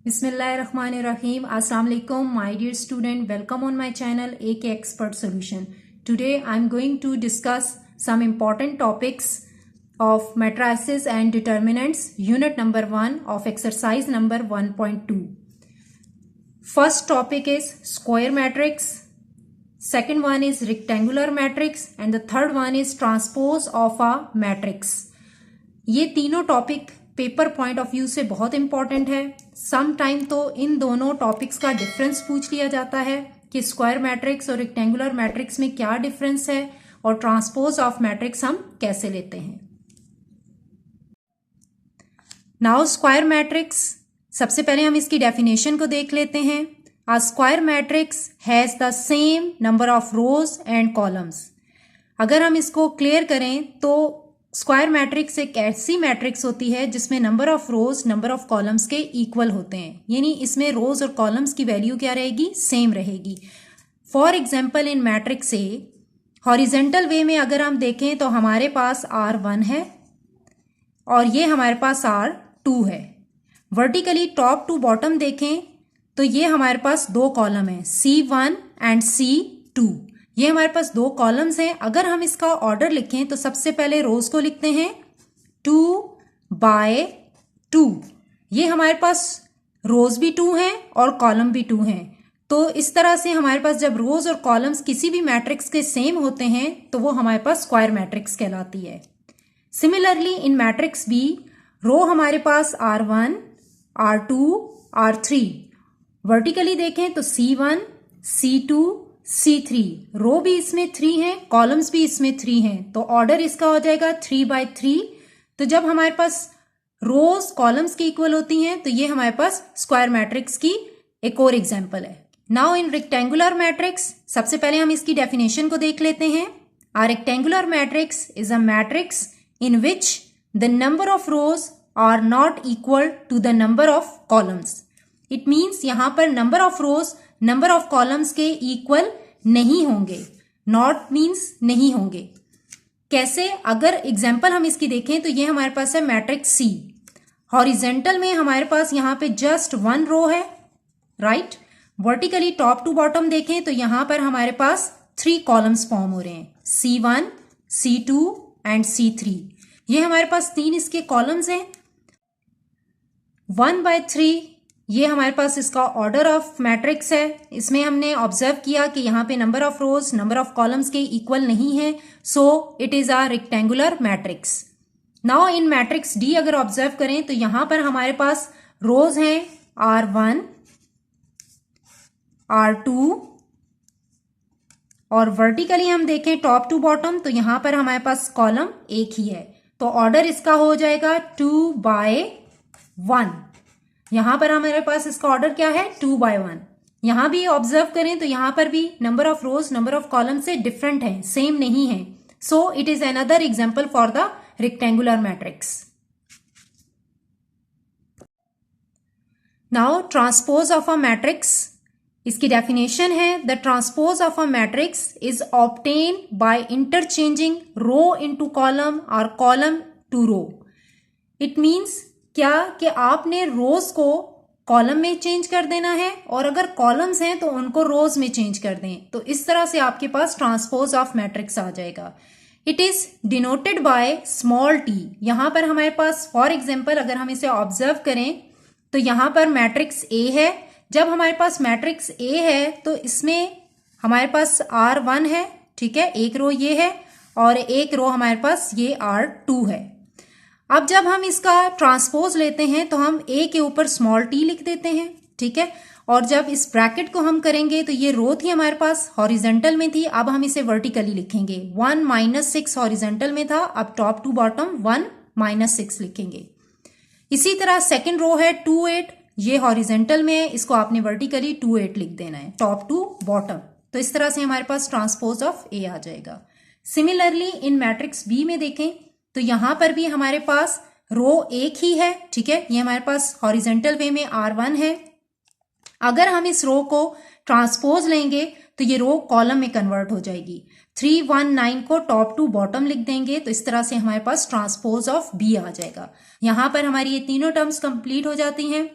Bismillahirrahmanirrahim. Assalamu alaikum, my dear student. Welcome on my channel AK Expert Solution. Today I'm going to discuss some important topics of matrices and determinants, unit number 1 of exercise number 1.2. First topic is square matrix. Second one is rectangular matrix and the third one is transpose of a matrix. ये तीनों topic paper point of view से बहुत important है. Some time तो इन दोनों topics का difference पूछ लिया जाता है कि स्क्वायर मैट्रिक्स और रेक्टेंगुलर मैट्रिक्स में क्या डिफरेंस है और ट्रांसपोज ऑफ मैट्रिक्स हम कैसे लेते हैं. नाउ स्क्वायर मैट्रिक्स, सबसे पहले हम इसकी डेफिनेशन को देख लेते हैं. A square matrix has the same number of rose and columns. अगर हम इसको क्लियर करें तो स्क्वायर मैट्रिक्स एक ऐसी मैट्रिक्स होती है जिसमें number of rows number of columns के इक्वल होते हैं, यानी इसमें रोज और कॉलम्स की वैल्यू क्या रहेगी, सेम रहेगी. For example in matrix a horizontal way में अगर हम देखें तो हमारे पास R1 है और ये हमारे पास R2 है. वर्टिकली टॉप टू बॉटम देखें तो ये हमारे पास दो कॉलम है C1 एंड C2. ये हमारे पास दो कॉलम्स हैं. अगर हम इसका ऑर्डर लिखें तो सबसे पहले रोज को लिखते हैं 2/2. ये हमारे पास रोज भी 2 हैं और कॉलम भी 2 हैं. तो इस तरह से हमारे पास जब रोज और कॉलम्स किसी भी मैट्रिक्स के सेम होते हैं तो वो हमारे पास स्क्वायर मैट्रिक्स कहलाती है. सिमिलरली इन मैट्रिक्स बी रो हमारे पास R1, R2, R3. वर्टिकली देखें तो C1, C2, C3. रो भी इसमें 3 हैं, कॉलम्स भी इसमें 3 हैं, तो ऑर्डर इसका हो जाएगा 3/3. तो जब हमारे पास रोज कॉलम्स की इक्वल होती हैं तो ये हमारे पास स्क्वायर मैट्रिक्स की एक और एग्जांपल है. नाउ इन रेक्टेंगुलर मैट्रिक्स, सबसे पहले हम इसकी डेफिनेशन को देख लेते हैं. A rectangular matrix is a matrix in which the number of rows are not equal to the number of columns. It means यहां पर number of rows number of columns के इक्वल नहीं होंगे. नॉट मीन्स नहीं होंगे. कैसे? अगर example हम इसकी देखें तो ये हमारे पास है मैट्रिक्स सी. हॉरिजेंटल में हमारे पास यहां पे जस्ट 1 रो है, right. Vertically top to bottom देखें तो यहां पर हमारे पास 3 कॉलम्स फॉर्म हो रहे हैं C1, C2 एंड C3. ये हमारे पास 3 इसके कॉलम्स हैं. 1/3 ये हमारे पास इसका ऑर्डर ऑफ मैट्रिक्स है. इसमें हमने ऑब्जर्व किया कि यहाँ पे number of rows number of columns के इक्वल नहीं है, so it is a rectangular matrix. Now in matrix D अगर ऑब्जर्व करें तो यहां पर हमारे पास रोज हैं R1, R2 और वर्टिकली हम देखें टॉप टू बॉटम तो यहां पर हमारे पास कॉलम एक ही है, तो ऑर्डर इसका हो जाएगा 2/1. यहां पर हमारे पास इसका ऑर्डर क्या है, 2/1. यहां भी ऑब्जर्व करें तो यहां पर भी number of rows number of column से डिफरेंट है, सेम नहीं है. So it is another example for the rectangular matrix. Now transpose of a matrix, इसकी डेफिनेशन है the transpose of a matrix is obtain by interchanging row into column और column to row. It means क्या कि आपने रोज को column में change कर देना है और अगर कॉलम्स हैं तो उनको रोज में चेंज कर दें, तो इस तरह से आपके पास ट्रांसपोज ऑफ मैट्रिक्स आ जाएगा. It is denoted by small t. यहां पर हमारे पास फॉर एग्जांपल अगर हम इसे ऑब्जर्व करें तो यहां पर मैट्रिक्स A है. जब हमारे पास मैट्रिक्स A है तो इसमें हमारे पास R1 है, ठीक है, एक रो ये है और एक रो हमारे पास ये R2 है. अब जब हम इसका ट्रांसपोज लेते हैं तो हम A के ऊपर स्मॉल t लिख देते हैं, ठीक है. और जब इस ब्रैकेट को हम करेंगे तो ये रो थी हमारे पास हॉरिजेंटल में थी, अब हम इसे वर्टिकली लिखेंगे. 1-6 हॉरिजेंटल में था, अब टॉप टू बॉटम 1-6 लिखेंगे. इसी तरह सेकेंड रो है 2-8, ये हॉरिजेंटल में है, इसको आपने वर्टिकली 2-8 लिख देना है टॉप टू बॉटम. तो इस तरह से हमारे पास ट्रांसपोज ऑफ A आ जाएगा. सिमिलरली इन मैट्रिक्स बी में देखें तो यहां पर भी हमारे पास रो एक ही है, ठीक है. ये हमारे पास हॉरिजेंटल वे में R1 है. अगर हम इस रो को ट्रांसपोज लेंगे तो ये रो कॉलम में कन्वर्ट हो जाएगी. 319 को टॉप टू बॉटम लिख देंगे तो इस तरह से हमारे पास ट्रांसपोज ऑफ बी आ जाएगा. यहां पर हमारी ये तीनों टर्म्स कंप्लीट हो जाती हैं.